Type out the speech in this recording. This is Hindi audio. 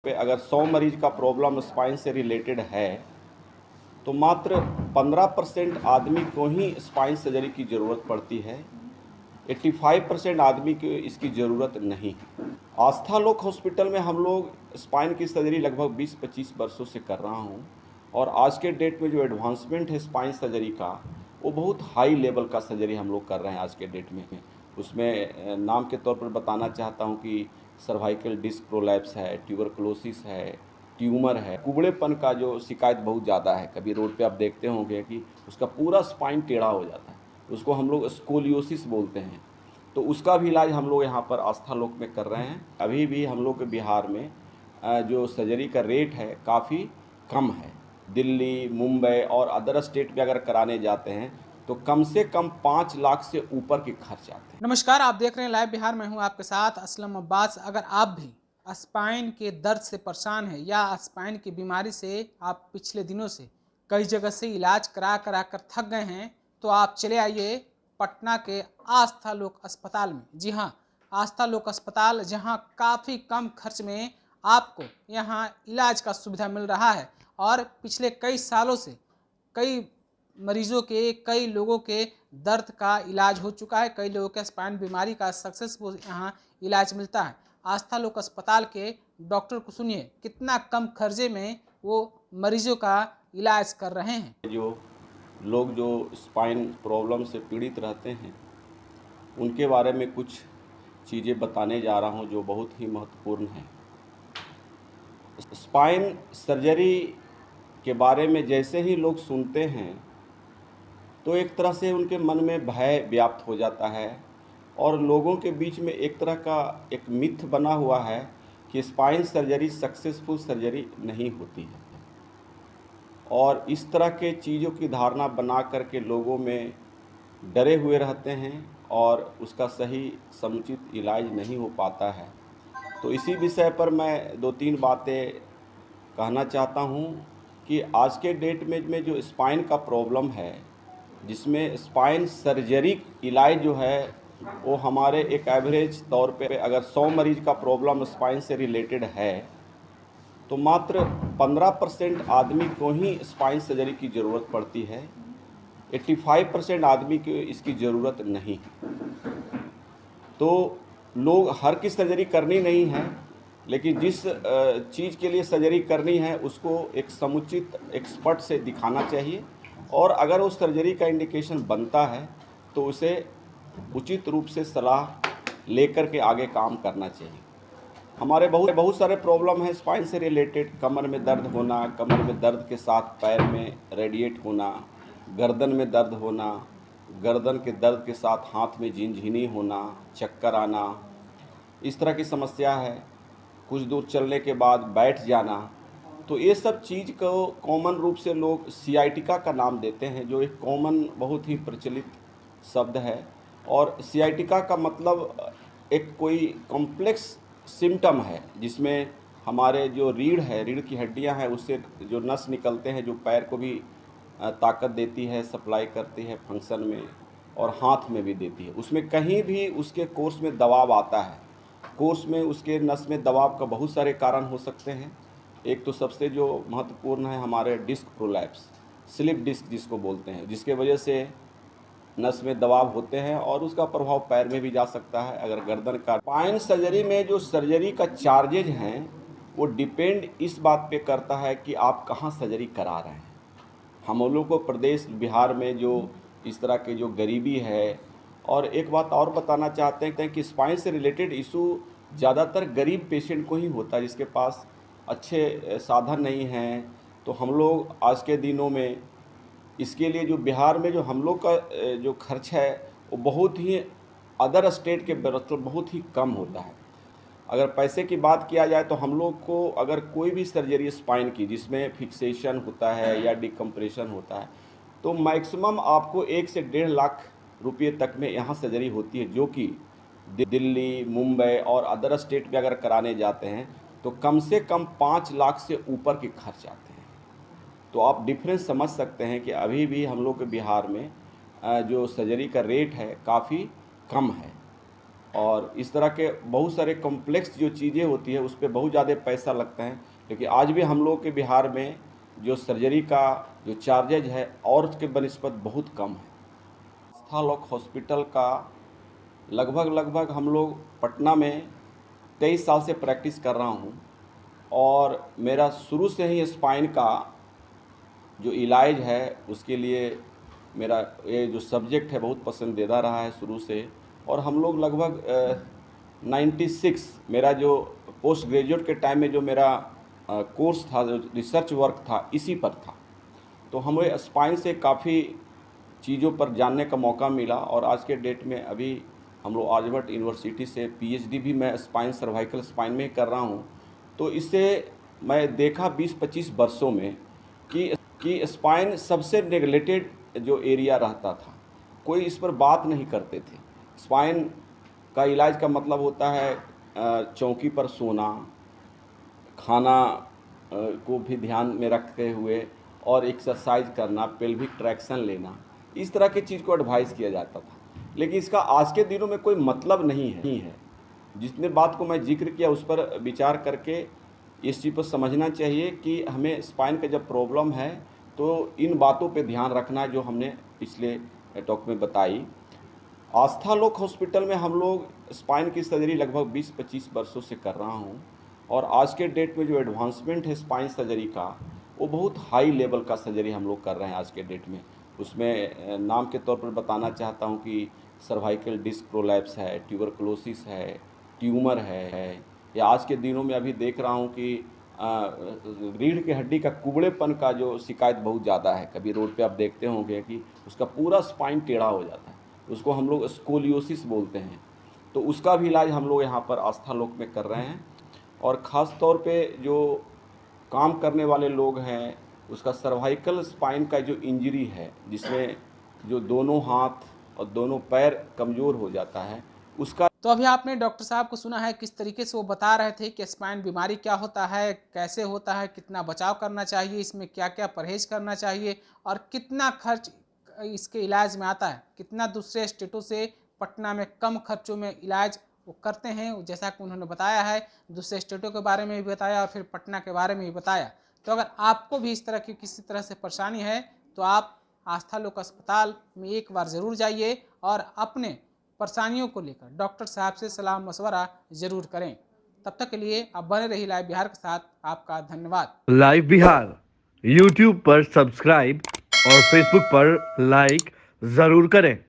पे अगर 100 मरीज का प्रॉब्लम स्पाइन से रिलेटेड है तो मात्र 15% आदमी को ही स्पाइन सर्जरी की ज़रूरत पड़ती है। 85% आदमी को इसकी ज़रूरत नहीं है। आस्था लोक हॉस्पिटल में हम लोग स्पाइन की सर्जरी लगभग 20-25 वर्षों से कर रहा हूँ और आज के डेट में जो एडवांसमेंट है स्पाइन सर्जरी का, वो बहुत हाई लेवल का सर्जरी हम लोग कर रहे हैं आज के डेट में। उसमें नाम के तौर पर बताना चाहता हूँ कि सर्वाइकल डिस्क प्रोलैप्स है, ट्यूबरकुलोसिस है, ट्यूमर है, कुबड़ेपन का जो शिकायत बहुत ज़्यादा है। कभी रोड पे आप देखते होंगे कि उसका पूरा स्पाइन टेढ़ा हो जाता है, उसको हम लोग स्कोलियोसिस बोलते हैं। तो उसका भी इलाज हम लोग यहाँ पर आस्था लोक में कर रहे हैं। अभी भी हम लोग के बिहार में जो सर्जरी का रेट है काफ़ी कम है। दिल्ली, मुंबई और अदर स्टेट में अगर कराने जाते हैं तो कम से कम 5 लाख से ऊपर के खर्च आते हैं। नमस्कार, आप देख रहे हैं लाइव बिहार। मैं हूं आपके साथ असलम अब्बास। अगर आप भी स्पाइन के दर्द से परेशान हैं या स्पाइन की बीमारी से आप पिछले दिनों से कई जगह से इलाज करा कर थक गए हैं तो आप चले आइए पटना के आस्था लोक अस्पताल में। जी हाँ, आस्था लोक अस्पताल, जहां काफ़ी कम खर्च में आपको यहां इलाज का सुविधा मिल रहा है और पिछले कई सालों से कई मरीजों के, कई लोगों के दर्द का इलाज हो चुका है। कई लोगों के स्पाइन बीमारी का सक्सेसफुल यहाँ इलाज मिलता है। आस्था लोक अस्पताल के डॉक्टर को सुनिए कितना कम खर्चे में वो मरीजों का इलाज कर रहे हैं। जो लोग जो स्पाइन प्रॉब्लम से पीड़ित रहते हैं उनके बारे में कुछ चीज़ें बताने जा रहा हूँ जो बहुत ही महत्वपूर्ण हैं। स्पाइन सर्जरी के बारे में जैसे ही लोग सुनते हैं तो एक तरह से उनके मन में भय व्याप्त हो जाता है और लोगों के बीच में एक तरह का एक मिथ बना हुआ है कि स्पाइन सर्जरी सक्सेसफुल सर्जरी नहीं होती है और इस तरह के चीज़ों की धारणा बना करके लोगों में डरे हुए रहते हैं और उसका सही समुचित इलाज नहीं हो पाता है। तो इसी विषय पर मैं 2-3 बातें कहना चाहता हूँ कि आज के डेट में जो स्पाइन का प्रॉब्लम है, जिसमें स्पाइन सर्जरी इलाज जो है वो हमारे एक एवरेज तौर पे अगर 100 मरीज का प्रॉब्लम स्पाइन से रिलेटेड है तो मात्र 15% आदमी को ही स्पाइन सर्जरी की ज़रूरत पड़ती है। 85% आदमी को इसकी ज़रूरत नहीं है। तो लोग हर की सर्जरी करनी नहीं है, लेकिन जिस चीज़ के लिए सर्जरी करनी है उसको एक समुचित एक्सपर्ट से दिखाना चाहिए और अगर उस सर्जरी का इंडिकेशन बनता है तो उसे उचित रूप से सलाह लेकर के आगे काम करना चाहिए। हमारे बहुत सारे प्रॉब्लम हैं स्पाइन से रिलेटेड। कमर में दर्द होना, कमर में दर्द के साथ पैर में रेडिएट होना, गर्दन में दर्द होना, गर्दन के दर्द के साथ हाथ में झिनझिनी होना, चक्कर आना, इस तरह की समस्या है। कुछ दूर चलने के बाद बैठ जाना। तो ये सब चीज़ को कॉमन रूप से लोग सियाटिका का नाम देते हैं, जो एक कॉमन बहुत ही प्रचलित शब्द है। और सियाटिका का मतलब एक कोई कॉम्प्लेक्स सिम्टम है जिसमें हमारे जो रीढ़ है, रीढ़ की हड्डियां हैं, उससे जो नस निकलते हैं जो पैर को भी ताकत देती है, सप्लाई करती है फंक्शन में और हाथ में भी देती है। उसमें कहीं भी उसके कोर्स में दबाव आता है, कोर्स में उसके नस में दबाव का बहुत सारे कारण हो सकते हैं। एक तो सबसे जो महत्वपूर्ण है हमारे डिस्क प्रोलैप्स, स्लिप डिस्क जिसको बोलते हैं, जिसके वजह से नस में दबाव होते हैं और उसका प्रभाव पैर में भी जा सकता है। अगर गर्दन का स्पाइन सर्जरी में जो सर्जरी का चार्जेज हैं वो डिपेंड इस बात पे करता है कि आप कहाँ सर्जरी करा रहे हैं। हम लोग को प्रदेश बिहार में जो इस तरह के जो गरीबी है, और एक बात और बताना चाहते हैं कि स्पाइन से रिलेटेड इशू ज़्यादातर गरीब पेशेंट को ही होता है जिसके पास अच्छे साधन नहीं हैं। तो हम लोग आज के दिनों में इसके लिए जो बिहार में जो हम लोग का जो खर्च है वो बहुत ही अदर स्टेट के बराबर बहुत ही कम होता है। अगर पैसे की बात किया जाए तो हम लोग को अगर कोई भी सर्जरी स्पाइन की जिसमें फिक्सेशन होता है या डिकम्प्रेशन होता है तो मैक्सिमम आपको 1 से 1.5 लाख रुपये तक में यहाँ सर्जरी होती है, जो कि दिल्ली, मुंबई और अदर स्टेट में अगर कराने जाते हैं तो कम से कम 5 लाख से ऊपर के खर्च आते हैं। तो आप डिफरेंस समझ सकते हैं कि अभी भी हम लोग के बिहार में जो सर्जरी का रेट है काफ़ी कम है और इस तरह के बहुत सारे कॉम्प्लेक्स जो चीज़ें होती है उस पर बहुत ज़्यादा पैसा लगता है। लेकिन आज भी हम लोग के बिहार में जो सर्जरी का जो चार्जेज है और के बनिस्बत बहुत कम है। आस्था लोक हॉस्पिटल का लगभग हम लोग पटना में 23 साल से प्रैक्टिस कर रहा हूँ और मेरा शुरू से ही स्पाइन का जो इलाज है उसके लिए मेरा ये जो सब्जेक्ट है बहुत पसंदीदा रहा है शुरू से। और हम लोग लगभग 96 मेरा जो पोस्ट ग्रेजुएट के टाइम में जो मेरा कोर्स था, जो रिसर्च वर्क था, इसी पर था। तो हमें स्पाइन से काफ़ी चीज़ों पर जानने का मौका मिला और आज के डेट में अभी हम लोग आर्यभट्ट यूनिवर्सिटी से पीएचडी भी मैं स्पाइन सर्वाइकल स्पाइन में कर रहा हूँ। तो इससे मैं देखा 20-25 वर्षों में कि स्पाइन सबसे नेगलेक्टेड जो एरिया रहता था, कोई इस पर बात नहीं करते थे। स्पाइन का इलाज का मतलब होता है चौकी पर सोना, खाना को भी ध्यान में रखते हुए और एक्सरसाइज करना, पेल्विक ट्रैक्शन लेना, इस तरह की चीज़ को एडवाइस किया जाता था। लेकिन इसका आज के दिनों में कोई मतलब नहीं है। जितने बात को मैं जिक्र किया उस पर विचार करके इस चीज़ पर समझना चाहिए कि हमें स्पाइन का जब प्रॉब्लम है तो इन बातों पे ध्यान रखना है जो हमने पिछले टॉक में बताई। आस्था लोक हॉस्पिटल में हम लोग स्पाइन की सर्जरी लगभग 20-25 वर्षों से कर रहा हूँ और आज के डेट में जो एडवांसमेंट है स्पाइन सर्जरी का वो बहुत हाई लेवल का सर्जरी हम लोग कर रहे हैं आज के डेट में। उसमें नाम के तौर पर बताना चाहता हूँ कि सर्वाइकल डिस्क प्रोलैप्स है, ट्यूबरकुलोसिस है, ट्यूमर है, या आज के दिनों में अभी देख रहा हूँ कि रीढ़ की हड्डी का कुबड़ेपन का जो शिकायत बहुत ज़्यादा है। कभी रोड पे आप देखते होंगे कि उसका पूरा स्पाइन टेढ़ा हो जाता है, उसको हम लोग स्कोलियोसिस बोलते हैं। तो उसका भी इलाज हम लोग यहाँ पर आस्था लोक में कर रहे हैं। और ख़ास तौर पे जो काम करने वाले लोग हैं उसका सर्वाइकल स्पाइन का जो इंजरी है, जिसमें जो दोनों हाथ और दोनों पैर कमज़ोर हो जाता है, उसका। तो अभी आपने डॉक्टर साहब को सुना है किस तरीके से वो बता रहे थे कि स्पाइन बीमारी क्या होता है, कैसे होता है, कितना बचाव करना चाहिए, इसमें क्या क्या परहेज करना चाहिए और कितना खर्च इसके इलाज में आता है, कितना दूसरे स्टेटों से पटना में कम खर्चों में इलाज वो करते हैं। जैसा कि उन्होंने बताया है, दूसरे स्टेटों के बारे में भी बताया और फिर पटना के बारे में भी बताया। तो अगर आपको भी इस तरह की किसी तरह से परेशानी है तो आप आस्था लोक अस्पताल में एक बार ज़रूर जाइए और अपने परेशानियों को लेकर डॉक्टर साहब से सलाह मशवरा ज़रूर करें। तब तक के लिए आप बने रहिए लाइव बिहार के साथ। आपका धन्यवाद। लाइव बिहार यूट्यूब पर सब्सक्राइब और फेसबुक पर लाइक ज़रूर करें।